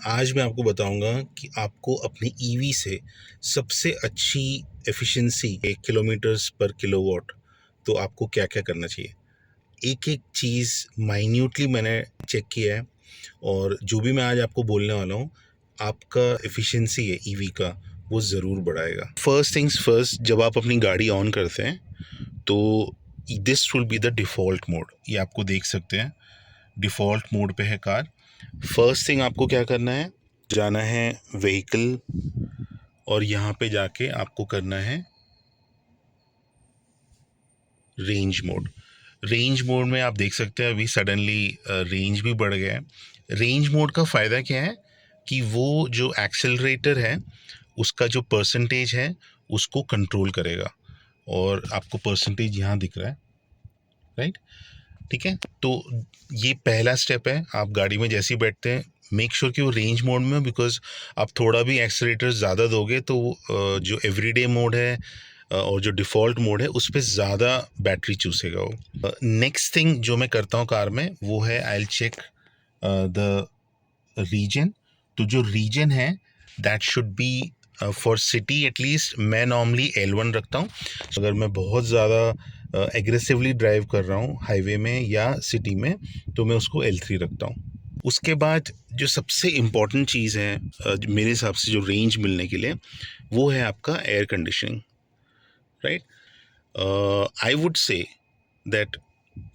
आज मैं आपको बताऊंगा कि आपको अपने ईवी से सबसे अच्छी एफिशिएंसी 1 किलोमीटर्स पर किलोवाट तो आपको क्या क्या करना चाहिए। एक एक चीज़ माइन्यूटली मैंने चेक किया है, और जो भी मैं आज आपको बोलने वाला हूँ, आपका एफिशिएंसी है ईवी का, वो ज़रूर बढ़ाएगा। फर्स्ट थिंग्स फर्स्ट, जब आप अपनी गाड़ी ऑन करते हैं तो this will be the default mode. ये आपको देख सकते हैं, डिफ़ॉल्ट मोड पे है कार। फर्स्ट थिंग आपको क्या करना है, जाना है व्हीकल, और यहाँ पे जाके आपको करना है रेंज मोड। रेंज मोड में आप देख सकते हैं अभी सडनली रेंज भी बढ़ गया है। रेंज मोड का फ़ायदा क्या है कि वो जो एक्सेलरेटर है उसका जो परसेंटेज है उसको कंट्रोल करेगा, और आपको परसेंटेज यहाँ दिख रहा है, राइट। ठीक है, तो ये पहला स्टेप है। आप गाड़ी में जैसे ही बैठते हैं, मेक श्योर कि वो रेंज मोड में हो, बिकॉज आप थोड़ा भी एक्सेलेरेटर ज़्यादा दोगे तो जो एवरीडे मोड है और जो डिफ़ॉल्ट मोड है उस पर ज़्यादा बैटरी चूसेगा वो। नेक्स्ट थिंग जो मैं करता हूँ कार में, वो है आई विल चेक द रीजन। तो जो रीजन है that should be for city at least, मैं नॉर्मली L1 रखता हूँ। अगर मैं बहुत ज़्यादा एग्रेसिवली ड्राइव कर रहा हूँ हाईवे में या सिटी में, तो मैं उसको L3 रखता हूँ। उसके बाद जो सबसे इम्पॉर्टेंट चीज़ है मेरे हिसाब से जो रेंज मिलने के लिए, वो है आपका air conditioning, right. I would say that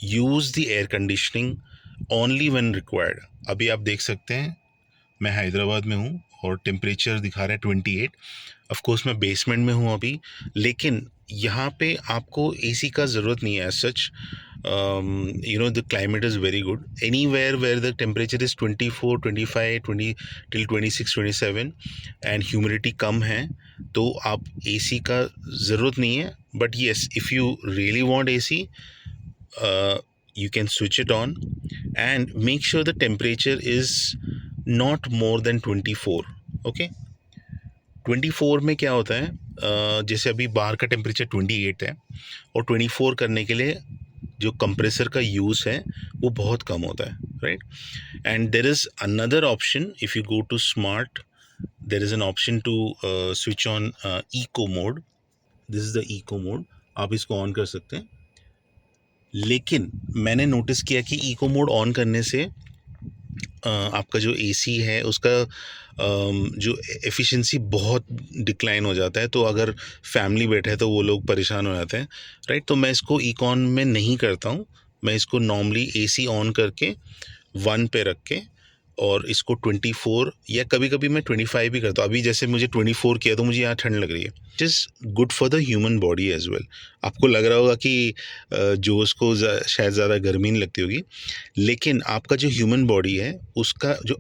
use the air conditioning only when required. अभी आप देख सकते हैं मैं हैदराबाद में हूँ और टेम्परेचर दिखा रहा है 28। ऑफ कोर्स मैं बेसमेंट में हूँ अभी, लेकिन यहाँ पे आपको एसी का ज़रूरत नहीं है as such. The climate is very good anywhere where the temperature is 24, 25, 20 till 26, 27 and humidity कम है, तो आप एसी का ज़रूरत नहीं है। But yes, if you really want AC, you can switch it on and make sure the temperature is not more than 24. Okay, 24 में क्या होता है, जैसे अभी बाहर का टेम्परेचर 28 है, और 24 करने के लिए जो कंप्रेसर का यूज़ है वो बहुत कम होता है, right. And there is another option, if you go to smart, there is an option to switch on eco mode. This is the eco mode, आप इसको ऑन कर सकते हैं। लेकिन मैंने नोटिस किया कि इको मोड ऑन करने से आपका जो एसी है उसका जो एफिशिएंसी बहुत डिक्लाइन हो जाता है। तो अगर फैमिली बैठे है तो वो लोग परेशान हो जाते हैं, राइट। तो मैं इसको इकॉन में नहीं करता हूँ, मैं इसको नॉर्मली एसी ऑन करके 1 पे रख के, और इसको 24 या कभी कभी मैं 25 भी करता हूँ। अभी जैसे मुझे 24 किया तो मुझे यहाँ ठंड लग रही है। It is good for the human body as well. आपको लग रहा होगा कि जो उसको शायद ज़्यादा गर्मी नहीं लगती होगी, लेकिन आपका जो ह्यूमन बॉडी है उसका जो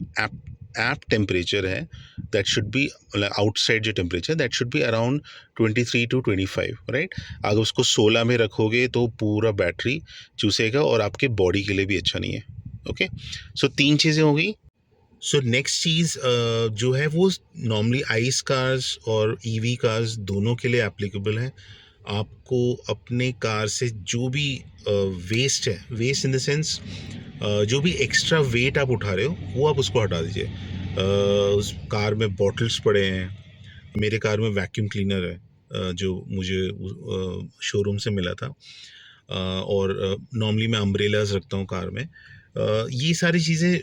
ऐप टेम्परेचर है, दैट शुड बी, आउटसाइड जो temperature, that should be around 23 to 25, right. अगर उसको 16 में रखोगे तो पूरा बैटरी चूसेगा और आपके बॉडी के लिए भी अच्छा नहीं है। ओके, सो 3 चीज़ें हो गई। सो नेक्स्ट चीज़ जो है वो नॉर्मली आइस कार्स और ईवी कार्स दोनों के लिए एप्लीकेबल है। आपको अपने कार से जो भी वेस्ट है, वेस्ट इन द सेंस जो भी एक्स्ट्रा वेट आप उठा रहे हो वो आप उसको हटा दीजिए। उस कार में बॉटल्स पड़े हैं, मेरे कार में वैक्यूम क्लीनर है जो मुझे शोरूम से मिला था, और नॉर्मली मैं अम्ब्रेलाज रखता हूँ कार में। ये सारी चीज़ें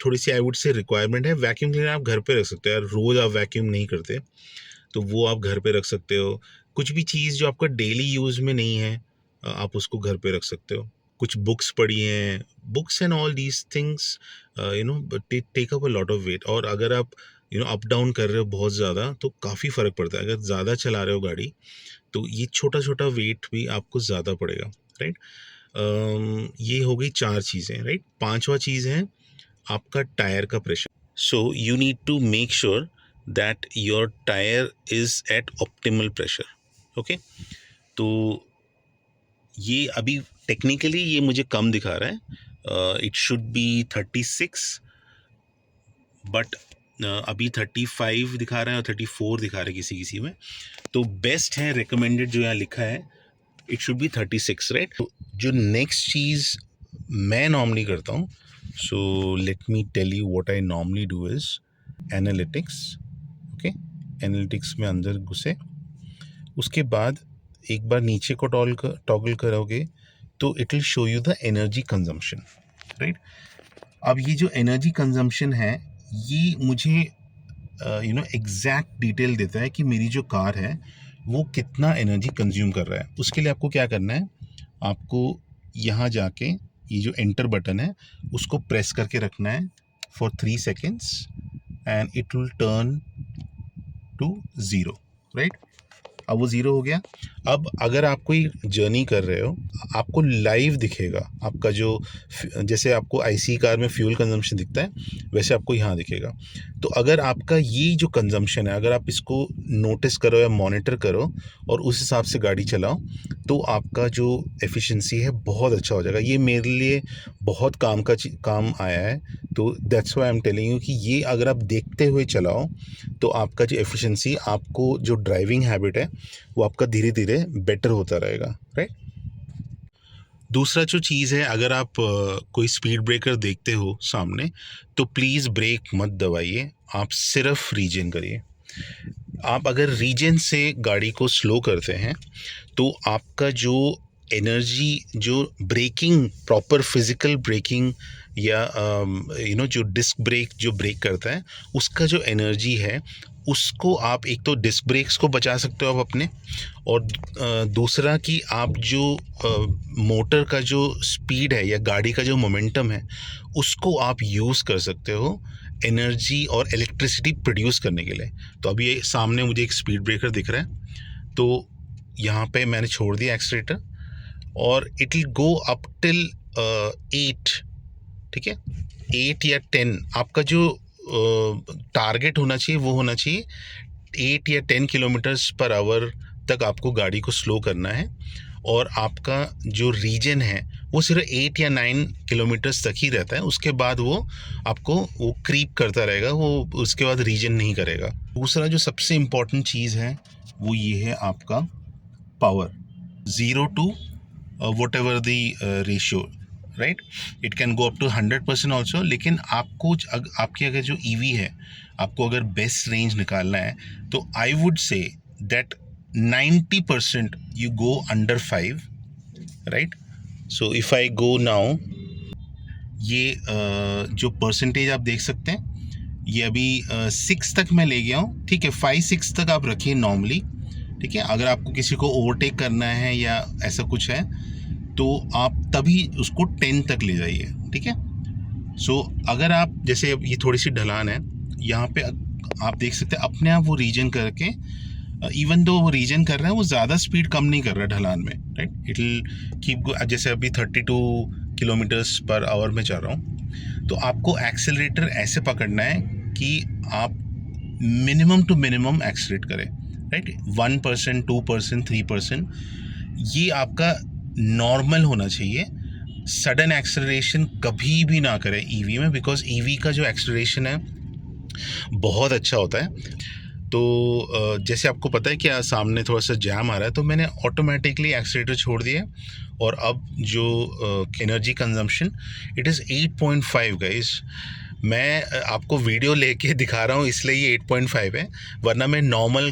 थोड़ी सी आई वुड से रिक्वायरमेंट है। वैक्यूम क्लीनर आप घर पे रख सकते हो, यार रोज़ आप वैक्यूम नहीं करते, तो वो आप घर पे रख सकते हो। कुछ भी चीज़ जो आपका डेली यूज़ में नहीं है, आप उसको घर पे रख सकते हो। कुछ बुक्स पड़ी हैं, books and all these things take up a lot of weight. और अगर आप अप डाउन कर रहे हो बहुत ज़्यादा तो काफ़ी फ़र्क पड़ता है। अगर ज़्यादा चला रहे हो गाड़ी तो ये छोटा छोटा वेट भी आपको ज़्यादा पड़ेगा, राइट। ये हो गई 4 चीज़ें, राइट। पांचवा चीज़ है आपका टायर का pressure. So you need to make sure that your tyre is at optimal pressure. Okay, तो ये अभी टेक्निकली ये मुझे कम दिखा रहा है, इट शुड बी 36, बट अभी 35 दिखा रहा है और 34 दिखा रहा है किसी किसी में। तो बेस्ट है, रिकमेंडेड जो यहाँ लिखा है, इट शुड बी 36, राइट। तो जो नेक्स्ट चीज़ मैं नॉर्मली करता हूँ So let me tell you what I normally do is analytics. Okay, analytics में अंदर घुसे, उसके बाद एक बार नीचे को टॉगल करोगे तो it will show you the energy consumption, right. अब ये जो एनर्जी कंजम्पशन है ये मुझे एग्जैक्ट डिटेल देता है कि मेरी जो कार है वो कितना एनर्जी कंज्यूम कर रहा है। उसके लिए आपको क्या करना है, आपको यहाँ जाके ये जो एंटर बटन है उसको प्रेस करके रखना है for 3 seconds and it will turn to zero, right. अब वो ज़ीरो हो गया। अब अगर आप कोई जर्नी कर रहे हो आपको लाइव दिखेगा आपका जो, जैसे आपको आईसी कार में फ्यूल कंजम्पशन दिखता है वैसे आपको यहाँ दिखेगा। तो अगर आपका ये जो कंजम्पशन है अगर आप इसको नोटिस करो या मॉनिटर करो और उस हिसाब से गाड़ी चलाओ तो आपका जो एफिशिएंसी है बहुत अच्छा हो जाएगा। ये मेरे लिए बहुत काम आया है। तो that's why I am telling you कि ये अगर आप देखते हुए चलाओ तो आपका जो एफिशिएंसी, आपको जो ड्राइविंग हैबिट है वो आपका धीरे धीरे बेटर होता रहेगा, राइट। दूसरा जो चीज़ है, अगर आप कोई स्पीड ब्रेकर देखते हो सामने तो प्लीज़ ब्रेक मत दबाइए, आप सिर्फ रीजन करिए। आप अगर रीजन से गाड़ी को स्लो करते हैं तो आपका जो एनर्जी, जो ब्रेकिंग, प्रॉपर फिजिकल ब्रेकिंग या जो डिस्क ब्रेक जो ब्रेक करता है उसका जो एनर्जी है उसको आप एक तो डिस्क ब्रेक्स को बचा सकते हो आप अपने, और दूसरा कि आप जो मोटर का जो स्पीड है या गाड़ी का जो मोमेंटम है उसको आप यूज़ कर सकते हो एनर्जी और इलेक्ट्रिसिटी प्रोड्यूस करने के लिए। तो अभी ये सामने मुझे एक स्पीड ब्रेकर दिख रहा है तो यहाँ पे मैंने छोड़ दिया एक्सीलरेटर और it will go up till 8, ठीक है, 8 या 10। आपका जो टारगेट होना चाहिए वो होना चाहिए 8 या 10 किलोमीटर्स पर आवर तक आपको गाड़ी को स्लो करना है, और आपका जो रीजन है वो सिर्फ 8 या 9 किलोमीटर्स तक ही रहता है। उसके बाद वो आपको वो क्रीप करता रहेगा, वो उसके बाद रीजन नहीं करेगा। दूसरा जो सबसे इम्पोर्टेंट चीज़ है वो ये है आपका power, 0 to whatever the ratio, right. It can go up to 100% also. लेकिन आपको आपकी अगर जो ईवी है आपको अगर बेस्ट रेंज निकालना है तो I would say that 90% you go under 5, right? So if I go now, ये जो परसेंटेज आप देख सकते हैं ये अभी 6 तक मैं ले गया हूँ, ठीक है। 5-6 तक आप रखिए नॉर्मली, ठीक है। अगर आपको किसी को ओवरटेक करना है या ऐसा कुछ है तो आप तभी उसको 10 तक ले जाइए, ठीक है। सो अगर आप, जैसे अब ये थोड़ी सी ढलान है यहाँ पे आप देख सकते हैं अपने आप वो रीजन करके, इवन दो वो रीजन कर रहा है वो ज़्यादा स्पीड कम नहीं कर रहा है ढलान में, राइट। इट विल कीप, जैसे अभी 32 किलोमीटर्स पर आवर में चल रहा हूँ तो आपको एक्सेलरेटर ऐसे पकड़ना है कि आप मिनिमम टू मिनिमम एक्सेलरेट करें, राइट। 1%, 2%, 3%, ये आपका नॉर्मल होना चाहिए। सडन एक्सेलरेशन कभी भी ना करें ईवी में, बिकॉज ईवी का जो एक्सेलरेशन है बहुत अच्छा होता है। तो जैसे आपको पता है कि सामने थोड़ा सा जैम आ रहा है तो मैंने ऑटोमेटिकली एक्सीलेटर छोड़ दिया और अब जो energy consumption it is 8.5 guys. मैं आपको वीडियो लेके दिखा रहा हूँ इसलिए ये 8.5 है, वरना मैं नॉर्मल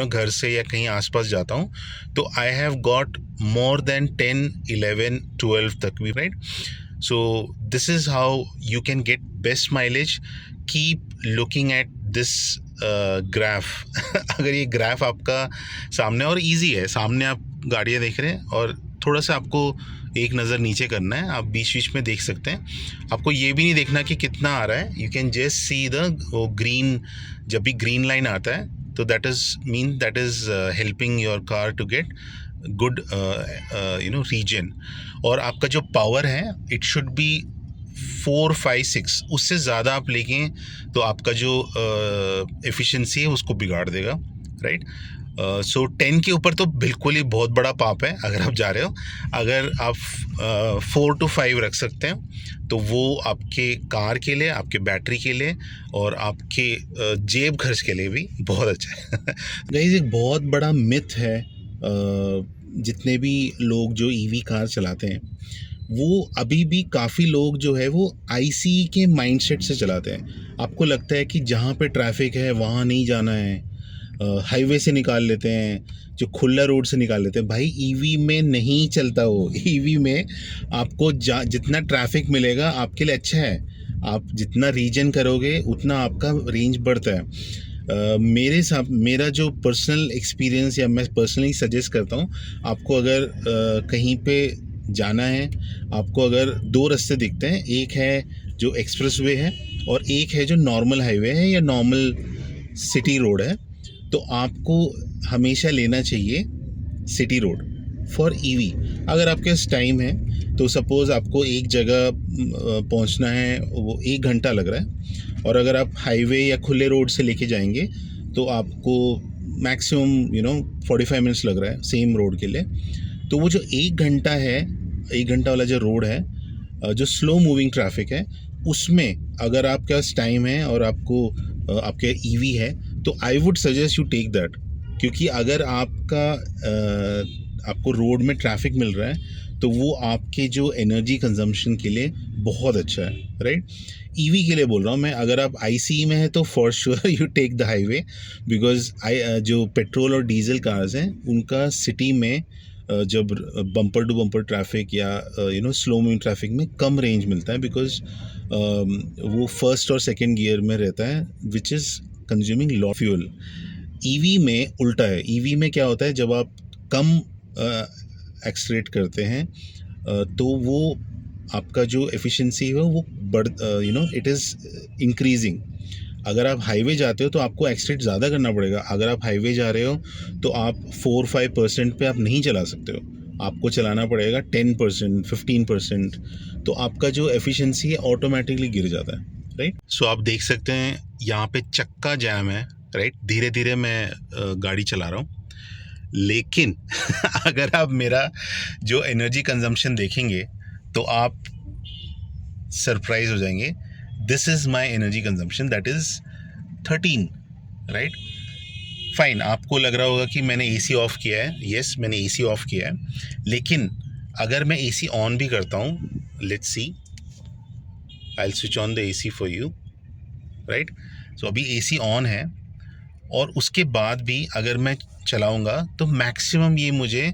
घर से या कहीं आसपास जाता हूँ तो I have got more than 10, 11, 12 तक भी, right. So this is how you can get best mileage. Keep looking at this graph अगर ये ग्राफ आपका सामने, और इजी है, सामने आप गाड़ियाँ देख रहे हैं और थोड़ा सा आपको एक नज़र नीचे करना है, आप बीच बीच में देख सकते हैं। आपको ये भी नहीं देखना कि कितना आ रहा है, you can just see the वो ग्रीन, जब भी ग्रीन लाइन आता है तो that is helping your car to get good रीजन। और आपका जो पावर है इट शुड बी 4, 5, 6, उससे ज़्यादा आप लेंगे तो आपका जो एफिशिएंसी है उसको बिगाड़ देगा, राइट। सो 10 के ऊपर तो बिल्कुल ही बहुत बड़ा पाप है अगर आप जा रहे हो। अगर आप 4 to 5 रख सकते हैं तो वो आपके कार के लिए, आपके बैटरी के लिए और आपके जेब खर्च के लिए भी बहुत अच्छा है। गाइस, एक बहुत बड़ा मिथ है जितने भी लोग जो ईवी कार चलाते हैं वो अभी भी काफ़ी लोग जो है वो आईसी के माइंडसेट से चलाते हैं। आपको लगता है कि जहाँ पे ट्रैफिक है वहाँ नहीं जाना है, हाईवे से निकाल लेते हैं, जो खुला रोड से निकाल लेते हैं। भाई ईवी में नहीं चलता वो। ईवी में आपको जितना ट्रैफिक मिलेगा आपके लिए अच्छा है। आप जितना रीजन करोगे उतना आपका रेंज बढ़ता है। मेरे साथ मेरा जो पर्सनल एक्सपीरियंस, या मैं पर्सनली सजेस्ट करता हूँ आपको, अगर कहीं पे जाना है, आपको अगर दो रास्ते दिखते हैं, एक है जो एक्सप्रेसवे है और एक है जो नॉर्मल हाईवे है या नॉर्मल सिटी रोड है, तो आपको हमेशा लेना चाहिए सिटी रोड फॉर ईवी। अगर आपके पास टाइम है तो सपोज़ आपको एक जगह पहुंचना है, वो 1 घंटा लग रहा है, और अगर आप हाईवे या खुले रोड से लेके जाएंगे तो आपको मैक्सिमम 45 मिनट्स लग रहा है सेम रोड के लिए। तो वो जो 1 घंटा है, 1 घंटा वाला जो रोड है, जो स्लो मूविंग ट्रैफिक है, उसमें अगर आपके पास टाइम है और आपको आपके ईवी है तो I would suggest you take that. क्योंकि अगर आपको रोड में ट्रैफिक मिल रहा है तो वो आपके जो एनर्जी कंजम्पशन के लिए बहुत अच्छा है, राइट। ईवी के लिए बोल रहा हूँ मैं। अगर आप आईसी में है तो for sure you take the highway, because जो पेट्रोल और डीजल कार्स हैं उनका सिटी में जब बम्पर टू बम्पर ट्रैफिक या स्लो मूविंग ट्रैफिक में कम रेंज मिलता है, बिकॉज वो फर्स्ट और सेकंड गियर में रहता है, which is consuming law fuel. EV में उल्टा है। ईवी में क्या होता है, जब आप कम एक्सलेरेट करते हैं तो वो आपका जो एफिशिएंसी है वो बढ़ इट इज़ इंक्रीजिंग। अगर आप हाईवे जाते हो तो आपको एक्सलेरेट ज़्यादा करना पड़ेगा। अगर आप हाईवे जा रहे हो तो आप 4-5% पे आप नहीं चला सकते हो, आपको चलाना पड़ेगा 10%, 15%। तो आपका जो एफिशिएंसी है ऑटोमेटिकली गिर जाता है, राइट। सो आप देख सकते हैं यहाँ पे चक्का जैम है, राइट। धीरे धीरे मैं गाड़ी चला रहा हूँ, लेकिन अगर आप मेरा जो एनर्जी कंजम्पशन देखेंगे तो आप सरप्राइज हो जाएंगे। This is my energy consumption, that is 13, right. Fine, आपको लग रहा होगा कि मैंने एसी ऑफ किया है। यस, मैंने एसी ऑफ किया है, लेकिन अगर मैं एसी ऑन भी करता हूँ, let's see, I will switch on the AC for you, right. So अभी एसी ऑन है और उसके बाद भी अगर मैं चलाऊँगा तो मैक्सिमम ये मुझे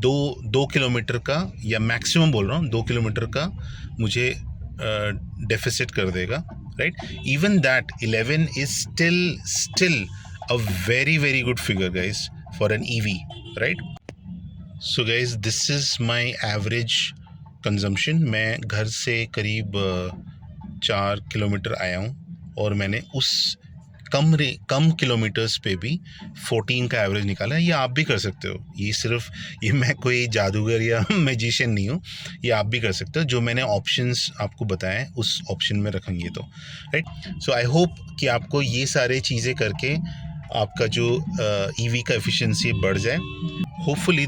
2 किलोमीटर का, या मैक्सिमम बोल रहा हूँ 2 किलोमीटर का मुझे डेफिसिट कर देगा, right. Even that 11 is still a very very good figure guys for an EV, right. So guys, this is my average consumption. मैं घर से करीब 4 किलोमीटर आया हूँ और मैंने उस कम किलोमीटर्स पे भी 14 का एवरेज निकाला है। ये आप भी कर सकते हो। ये मैं कोई जादूगर या मैजिशियन नहीं हूँ, ये आप भी कर सकते हो। जो मैंने ऑप्शंस आपको बताए हैं उस ऑप्शन में रखेंगे तो, राइट। सो आई होप कि आपको ये सारे चीज़ें करके आपका जो ईवी का एफिशिएंसी बढ़ जाए। Hopefully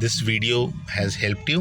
this video has helped you.